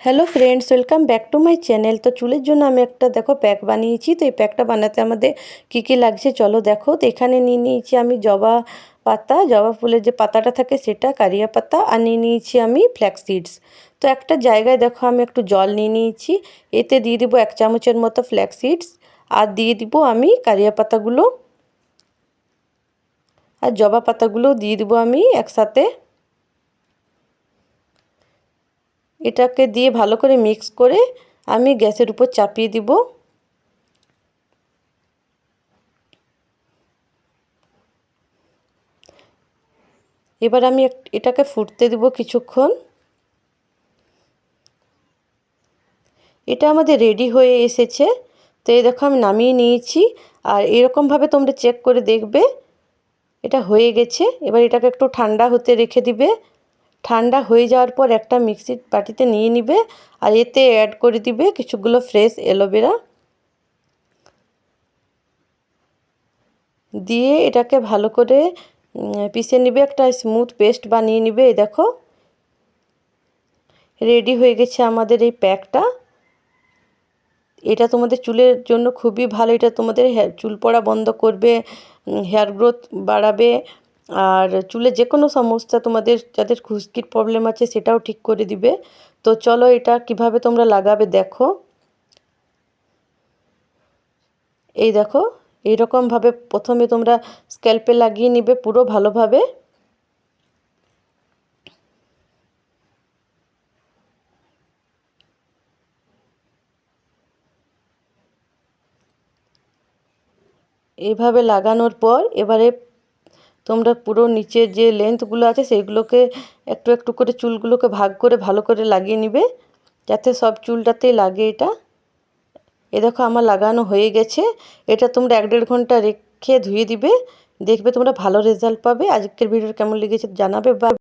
Hello friends, welcome back to my channel. তো চুলের জন্য আমি একটা দেখো প্যাক বানিয়েছি। তো এই প্যাকটা বানাতে আমাদের কী কী লাগছে চলো দেখো। তো এখানে নিয়ে নিয়েছি আমি জবা পাতা, জবা ফুলের যে পাতাটা থাকে সেটা, কারিয়া পাতা, আর নিয়ে নিয়েছি আমি ফ্ল্যাক্স সিডস। তো একটা জায়গায় দেখো আমি একটু জল নিয়ে নিয়েছি, এতে দিয়ে দিব 1 চামচের মতো ফ্ল্যাক্স সিডস, আর দিয়ে দিব আমি কারিয়া পাতাগুলো, আর জবা পাতাগুলো দিয়ে দিব আমি একসাথে। এটাকে দিয়ে ভালো করে মিক্স করে আমি গ্যাসের উপর চাপিয়ে দিব। এবার আমি এটাকে ফুটতে দেব কিছুক্ষণ। এটা আমাদের রেডি হয়ে এসেছে। তো এই দেখো আমি নামিয়ে নিয়েছি। আর এরকমভাবে তোমরা চেক করে দেখবে এটা হয়ে গেছে। এবার এটাকে একটু ঠান্ডা হতে রেখে দিবে। ঠান্ডা হয়ে যাওয়ার পর একটা মিক্সির বাটিতে নিয়ে নিবে, আর এতে অ্যাড করে দিবে কিছুগুলো ফ্রেশ অ্যালোভেরা, দিয়ে এটাকে ভালো করে পিষে নিবে, একটা স্মুথ পেস্ট বানিয়ে নিবে। এই দেখো রেডি হয়ে গেছে আমাদের এই প্যাকটা। এটা তোমাদের চুলের জন্য খুবই ভালো। এটা তোমাদের চুল পড়া বন্ধ করবে, হেয়ার গ্রোথ বাড়াবে, আর চুলের যে কোনো সমস্যা তোমাদের যাদের খুশকির প্রবলেম আছে সেটাও ঠিক করে দিবে। তো চলো এটা কিভাবে তোমরা লাগাবে দেখো। এই দেখো এইরকমভাবে প্রথমে তোমরা স্ক্যাল্পে লাগিয়ে নিবে পুরো ভালোভাবে। এইভাবে লাগানোর পর এবারে তোমরা পুরো নিচের যে লেন্থগুলো আছে সেইগুলোকে একটু একটু করে চুলগুলোকে ভাগ করে ভালো করে লাগিয়ে নিবে, যাতে সব চুলটাতেই লাগে এটা। এ দেখো আমার লাগানো হয়ে গেছে। এটা তোমরা 1-1.5 ঘন্টা রেখে ধুয়ে দিবে, দেখবে তোমরা ভালো রেজাল্ট পাবে। আজকের ভিডিও কেমন লেগেছে জানাবে। বা